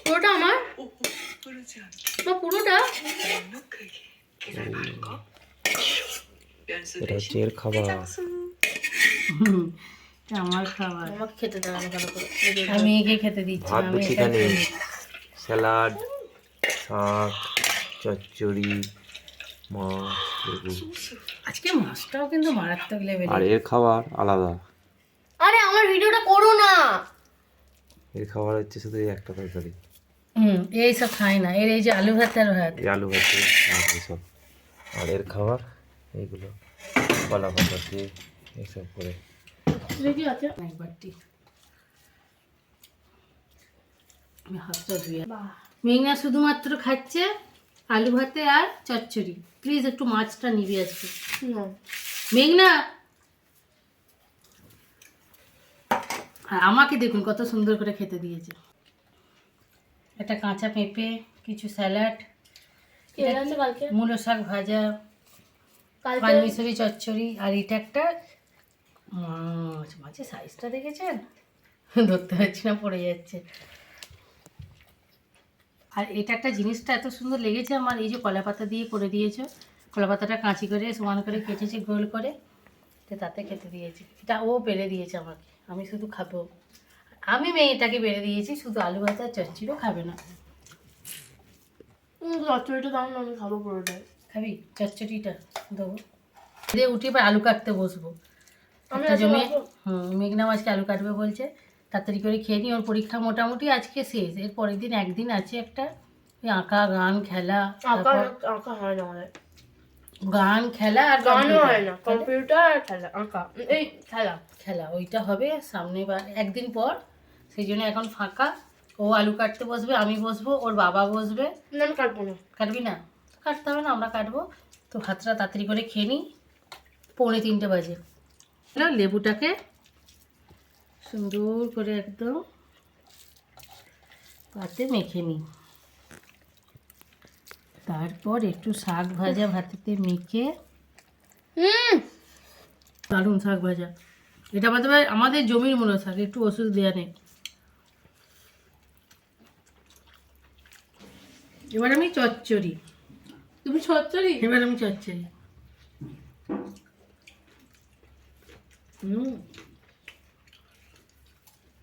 পুরোটা আমার বা পুরোটা এটা হচ্ছে এর খাবার। আমার খাবার আমাকে খেতে দেয় না ভালো করে। আমি একে খেতে দিচ্ছি ভাত আমি দিচ্ছি একা এখানে, খাই। স্যালাড, শাক, চচ্চড়ি, মাছ, লেবু। আজকে মাছটাও কিন্তু মারাত্মক আর লেভেলের। এর খাবার আলাদা। আরে আমার ভিডিওটা করো না। এর খাবার হচ্ছে শুধু এই একটা তরকারি, এই সব খাই না, এর এই যে আলু ভাত আর ভাত। এই আলু ভাতে আর এসব। আর এর খাবার এইগুলো কলা পাতা দিয়ে এইসব করে। রেডি আছে একবারটি আমি হাতটা ধুয়ে। মেঘনা শুধুমাত্র খাচ্ছে আলু ভাতে আর চচ্চড়ি। প্লিজ একটু মাছটা নিবি আজকে মেঘনা। আর আমাকে দেখুন কত সুন্দর করে খেতে দিয়েছে। একটা কাঁচা পেঁপে, কিছু স্যালাড, কালকে মূলো শাক ভাজা, কালকে পানমিশরি চচ্চড়ি, আর এটা একটা মাছ। মাছের সাইজটা দেখেছেন? ধরতে পারছি না, পড়ে যাচ্ছে। আর এটা একটা জিনিসটা এত সুন্দর লেগেছে আমার, এই যে কলা পাতা দিয়ে করে দিয়েছো। কলা পাতাটা কাঁচি করে সমান করে কেটেছে গোল করে, তো তাতে খেতে দিয়েছে। এটা ও বেড়ে দিয়েছে আমাকে, আমি শুধু খাবো। আমি মেয়েটাকে বেড়ে দিয়েছি, শুধু আলু ভাজা চচ্চড়িও খাবে না। চচ্চড়িটা দাও না, আমি খাবো পুরোটাই। খাবি চচ্চড়িটা? দেবো। দিয়ে উঠে এবার আলু কাটতে বসবো। আমি একটা আজকে জমি খাবো। মেঘনা আজকে আলু কাটবে বলছে, তাড়াতাড়ি করে খেয়ে নিই। ওর পরীক্ষা মোটামুটি আজকে শেষ। এর পরের দিন একদিন আছে একটা, ওই আঁকা, গান, খেলা। আঁকা তারপর আঁকা হয় না আমাদের, গান, খেলা আর গানও computer। হয় না, কম্পিউটার আর খেলা। আঁকা এই খেলা খেলা ওইটা হবে সামনে একদিন পর। সেই জন্য এখন ফাঁকা। ও আলু কাটতে বসবে, আমি বসবো, ওর বাবা বসবে। না, আমি কাটবো না। কাটবি না? কাটতে হবে না, আমরা কাটবো। তো ভাতটা তাড়াতাড়ি করে খেয়ে নিই, 2:45 বাজে। লেবুটাকে সুন্দর করে একদম পাতে মেখে নিই। তারপর একটু শাক ভাজা ভাতেতে মেখে, দারুণ শাক ভাজা। এটা আমাদের জমির মূলো শাক, একটু ওষুধ দেওয়া নেই। এবার আমি চচ্চড়ি। তুমি চচ্চড়ি? এবার আমি চচ্চড়ি।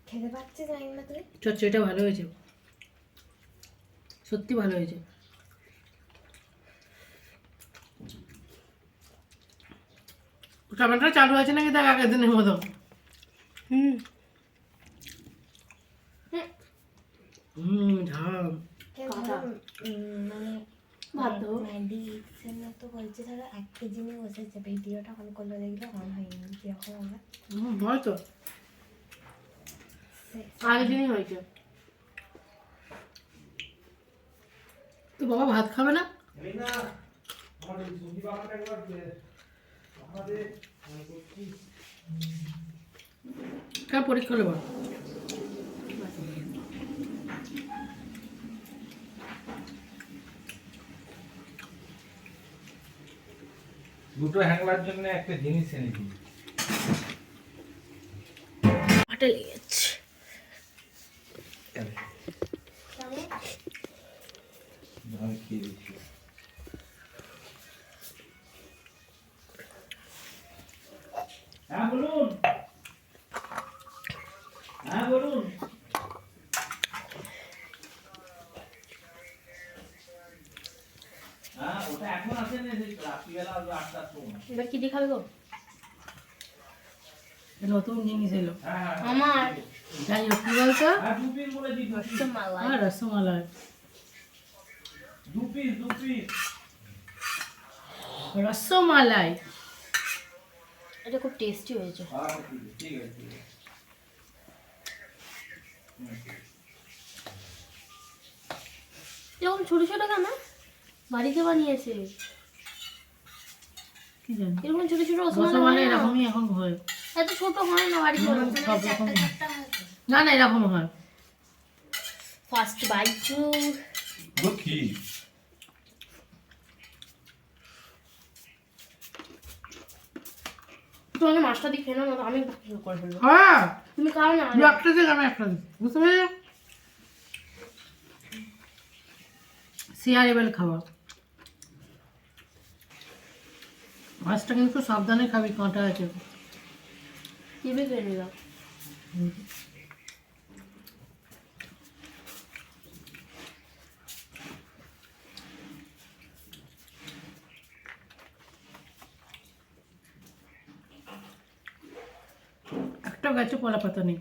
খেতে পাচ্ছি জানি না তুই। চচ্চড়িটা ভালো হয়েছে, সত্যি ভালো হয়েছে। টমেটো চালু আছে নাকি দেখ আগের দিনের মতো। ঝাল। তো বলছে ধরো 1 কেজি নিয়ে বসেছে, ভিডিওটা অন করলে দেখলে অন হয়নি কিরকম হবে। হয়তো আগের দিনই হয়েছে। তো বাবা ভাত খাবে না? কার পরীক্ষা হলো? দুটো হ্যাংলার জন্য একটা জিনিস এনেছি। হাটে লেগেছে। আমি খেয়ে দিচ্ছি। হ্যাঁ বলুন, হ্যাঁ বলুন। হ্যাঁ ওটা এখন আসে না, রাত্রিবেলা আসবে 8টার সময়। এবার কি দিয়ে খাবে গো? নতুন জিনিস এলো। হ্যাঁ আমার যাই হোক, কি বলতো? হ্যাঁ 2 পিস বলে দিই, 2 পিস। আর রসমালাই। 2 piece 2 piece. রসমালাই এটা খুব টেস্টি হয়েছে। হ্যাঁ ঠিক আছে ঠিক আছে। এরকম ছোট ছোট কেন? বাড়িতে বানিয়েছে কি জানি, এরকম ছোট ছোট রসমালাই এরকমই এখন হয়। এত ছোট হয় না বাড়িতে। সব রকম না, না এরকম হয়। First bite. ও কি তুমি মাছটা দিয়ে খেয়ে নাও না, আমি বাকি করে ফেলবো। হ্যাঁ তুমি খাও না। একটা দিক আমি একটা দিক, বুঝতে পেরেছি। শেয়ারেবল খাবার। মাছটা কিন্তু খুব সাবধানে খাবি, কাঁটা আছে। টিভি খেয়ে নিলাম। একটা গাছে কলা পাতা নেই।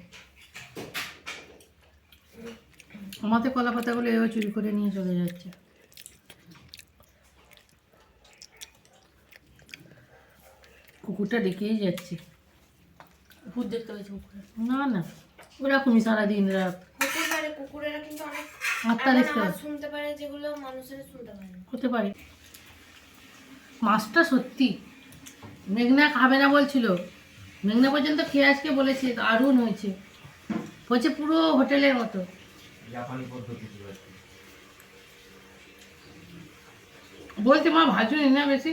আমাদের কলা পাতাগুলো এও চুরি করে নিয়ে চলে যাচ্ছে। কুকুরটা ডেকেই যাচ্ছে। ভূত দেখতে পেয়েছি কুকুরে। না না, ওরকমই সারাদিন রাত হতে পারে, কুকুরেরা কিন্তু অনেক আত্মা এমন দেখতে আওয়াজ শুনতে পারে যেগুলো মানুষেরা শুনতে পারে না। হতে পারে। মাছটা সত্যি মেঘনা খাবে না বলছিল, মেঘনা পর্যন্ত খেয়ে আজকে বলেছে দারুণ হয়েছে, হচ্ছে পুরো হোটেলের মতো। জাপানি পদ্ধতিতে আর কি। বলছে মা ভাজুনি না বেশি।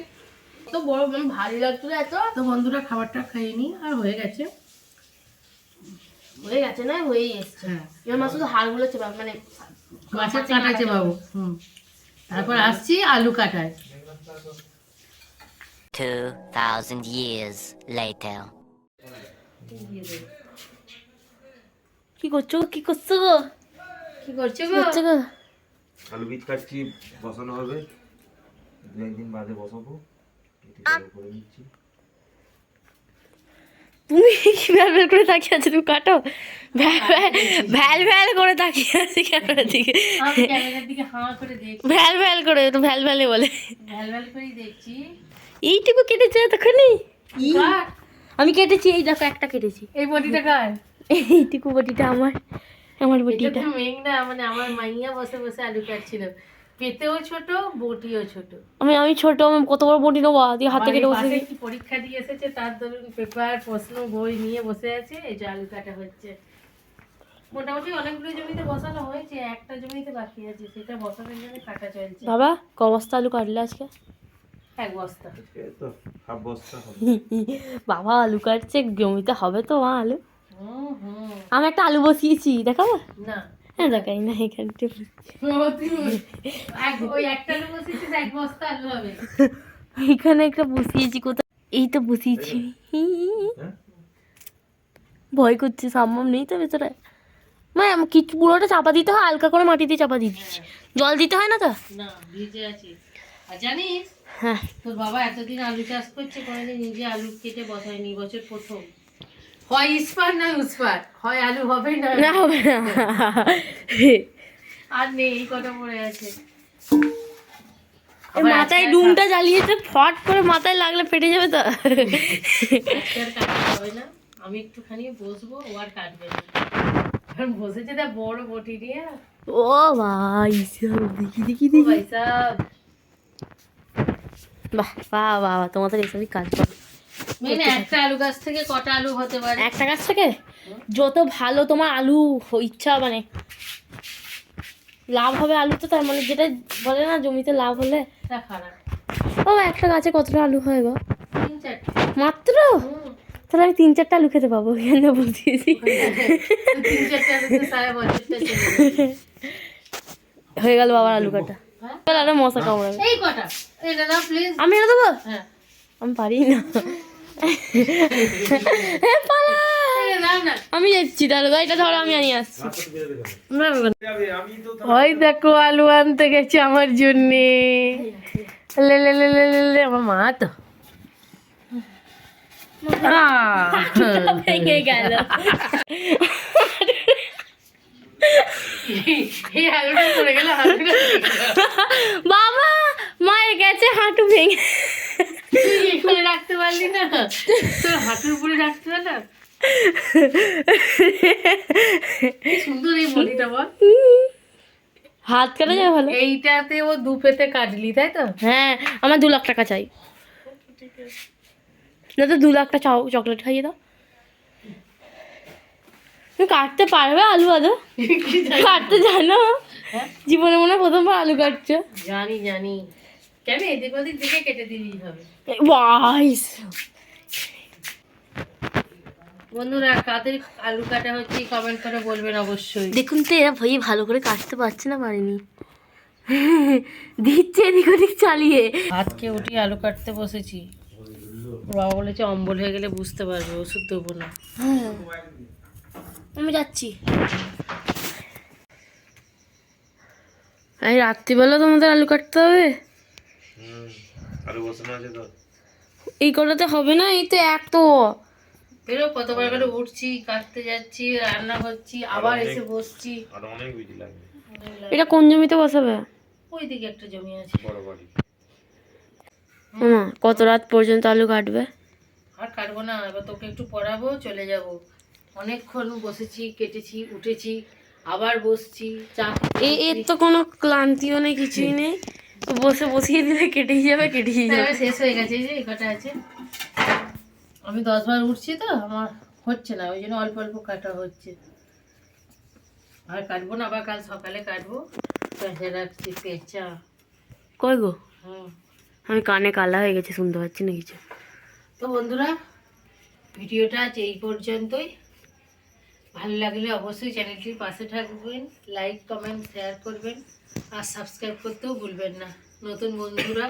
তো বড় ভারী লাগতো না এত। তো বন্ধুরা খাবারটা খেয়ে নি আর হয়ে গেছে। হয়ে গেছে না, হয়েই এসছে। হ্যাঁ, এবার মা শুধু হাড়গুলো চেপা মানে মাছের কাটাচ্ছে বাবু। তারপর আসছি আলু কাটায়। 2,000 years later. কি করছো কি করছো কি করছো গো? আলু বীজ কাটছি, বসানো হবে, 2-1 দিন বাদে বসাবো। করে নিচ্ছি। তুমি কি ভ্যাল ভ্যাল করে তাকিয়ে আছো? তুমি কাটো, ভ্যাল ভ্যাল করে তাকিয়ে আছি ক্যামেরার দিকে। আমি ক্যামেরার দিকে হাঁ করে দেখছি, ভ্যাল ভ্যাল করে, তো ভ্যাল ভ্যালে বলে। ভ্যাল ভ্যাল করেই দেখছি। এইটুকু কেটেছে তখনই। কার? আমি কেটেছি, এই দেখো একটা কেটেছি। এই বটিটা কার? এইটুকু বটিটা আমার, আমার এটা বটিটা। তো মেঘনা, মানে আমার মাইয়া বসে বসে আলু কাটছিল। পেতেও ছোট, বটিও ছোট। আমি ছোট, আমি কত বড় বটি নেবো, দিয়ে হাতে কেটে বসে। বাড়ির পাশে কি পরীক্ষা দিয়ে এসেছে, তার ধরুন পেপার প্রশ্ন বই নিয়ে বসে আছে, এই যে আলু কাটা হচ্ছে। মোটামুটি অনেকগুলো জমিতে বসানো হয়েছে, একটা জমিতে বাকি আছে, সেটা বসানোর জন্য কাটা চলছে। বাবা ক বস্তা আলু কাটলে আজকে? 1 বস্তা। এই তো হাফ বস্তা হবে। বাবা আলু কাটছে, জমিতে হবে তো মা আলু। হুম। আমি একটা আলু বসিয়েছি, দেখাবো? না, হ্যাঁ দেখাই না, এখানে ওই একটা আলু বসেছিস, 1 বস্তা আলু হবে। এখানে একটা বসিয়েছি, কোথায়? এই তো বসিয়েছি। হ্যাঁ? ভয় করছে, সম্ভব নেই তো ভেতরে। মা কিছু পুরোটা চাপা দিতে হয়, হালকা করে মাটি দিয়ে চাপা দিয়ে দিচ্ছি, জল দিতে হয় না তো? না, ভিজে আছে। আর জানিস, হ্যাঁ। তোর বাবা এতদিন আলু চাষ করছে, কোনোদিন নিজে আলু কেটে বসায়নি, বছর প্রথম। হয় ইস্পার না উস্পার, হয় আলু হবে না না হবে না। আর নেই, এই কটা পড়ে আছে। এই মাথায় ডুমটা জ্বালিয়েছে, ফট করে মাথায় লাগলে ফেটে যাবে তো। আজকে আর কাটতে হবে না, আমি একটুখানি বসবো, ও আর কাটবে না। কারণ বসেছে তা বড় বটি নিয়ে। ও ভাই দেখি দেখি ও দেখি। ভাই সাব, বাহ বাহ বাহ, তোমাদের এসবই কাজ করো। মেনে একটা আলু গাছ থেকে কটা আলু হতে পারে? একটা গাছ থেকে যত ভালো তোমার আলু ইচ্ছা, মানে লাভ হবে আলু, তো তার মানে যেটা বলে না জমিতে লাভ হলে। তা খারাপ। ও একটা গাছে কতটা আলু হয় গো? 3-4টা। মাত্র? তাহলে আমি 3-4টা আলু খেতে পাবো, কেন বলতেছি। 3-4টা আলুতে সারা বছরটা চলে যাবে। হয়ে গেল বাবার আলু কাটা। হ্যাঁ? আরো মশা কামড়াবে। এই কটা এটা না প্লিজ। আমি এনে দেবো? হ্যাঁ, আমি পারি না। পালা। এই নাও না। আমি যাচ্ছি, তাহলে এটা ধরো, আমি আনিয়ে আসছি। ওই দেখো আলু আনতে গেছে আমার জন্যে। লে লে লে লে লে লে, আমার মা তো ভেঙে গেল। এই আলুটা পড়ে গেল, আলুটা বাবা মায়ের গেছে হাঁটু ভেঙে। তুই এখানে রাখতে পারলি না, তোর হাঁটুর উপরে রাখতে হবে না। কি সুন্দর এই বডিটা বল। হাত কাটা যায় ভালো। এইটাতে ও 2 পেতে কাটলি, তাই তো? হ্যাঁ, আমার 2 লাখ টাকা চাই। না তো 2 লাখটা চকলেট খাইয়ে দাও। তুমি কাটতে পারবে আলু আদৌ? কাটতে জানো? হ্যাঁ? জীবনে মনে হয় প্রথমবার আলু কাটছো। জানি জানি, কেন এদিক ওদিক দিকে কেটে দিলেই হবে। ওয়াইস বন্ধুরা, কাদের আলু কাটা হচ্ছে কমেন্ট করে বলবেন অবশ্যই। দেখুন তো, এরা ভাই ভালো করে কাটতে পারছে না, পারেনি। দিচ্ছে এদিক ওদিক চালিয়ে। আজকে উঠি আলু কাটতে বসেছি। ওর বাবা বলেছে অম্বল হয়ে গেলে বুঝতে পারবে, ওষুধ দেবো না। হ্যাঁ আমি যাচ্ছি। এই রাত্রিবেলা তোমাদের আলু কাটতে হবে? আলু বসানো আছে তো। এই কটাতে হবে না, এই তো এক তো। বেরো কতবার করে উঠছি, কাটতে যাচ্ছি, রান্না করছি, আবার এসে বসছি। আর অনেক বিজি লাগবে। এটা কোন জমিতে বসাবে? ওই দিকে একটা জমি আছে। বড় বাড়ি। কত রাত পর্যন্ত আলু কাটবে? আর কাটবো না, এবার তোকে একটু পড়াবো, চলে যাব। অনেকক্ষণ বসেছি, কেটেছি, উঠেছি, আবার বসছি, চা এর তো কোনো ক্লান্তিও নেই, কিছুই নেই। বসে বসিয়ে দিলে কেটেই যাবে, কেটেই যাবে। শেষ হয়ে গেছে। এই যে এই কটা আছে। আমি 10 বার উঠছি তো, আমার হচ্ছে না, ওই জন্য অল্প অল্প কাটা হচ্ছে। আর কাটবো না, আবার কাল সকালে কাটবো। পেঁচে রাখছি, পেঁচা। কই গো? হুম। আমি কানে কালা হয়ে গেছে, শুনতে পাচ্ছি না কিছু। তো বন্ধুরা, ভিডিওটা আজ এই পর্যন্তই। ভালো লাগলে অবশ্যই চ্যানেলটির পাশে থাকবেন, লাইক কমেন্ট শেয়ার করবেন, আর সাবস্ক্রাইব করতেও ভুলবেন না। নতুন বন্ধুরা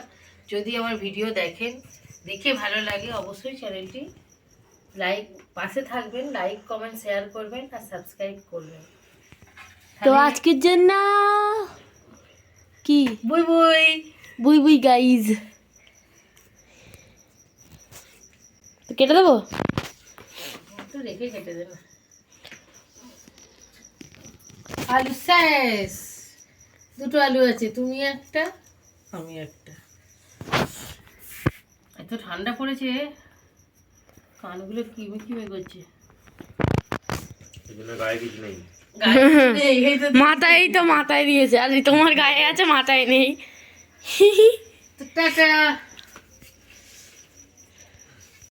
যদি আমার ভিডিও দেখেন, দেখে ভালো লাগে, অবশ্যই চ্যানেলটি পাশে থাকবেন, লাইক কমেন্ট শেয়ার করবেন আর সাবস্ক্রাইব করবেন। তো আজকের জন্য কি বই বই বুই বুই গাইজ। তো কেটে দেবো? একটু রেখে কেটে দেন। আলু শেষ। দুটো আলু আছে, তুমি একটা, আমি একটা। এত ঠান্ডা পড়েছে, কানগুলো কিমে কিমে করছে। এই জন্য গায়ে কিছু নেই। গায়ে কিছু নেই, এই তো মাথায় তো মাথায় দিয়েছে, আর তোমার গায়ে আছে মাথায় নেই। টাটা।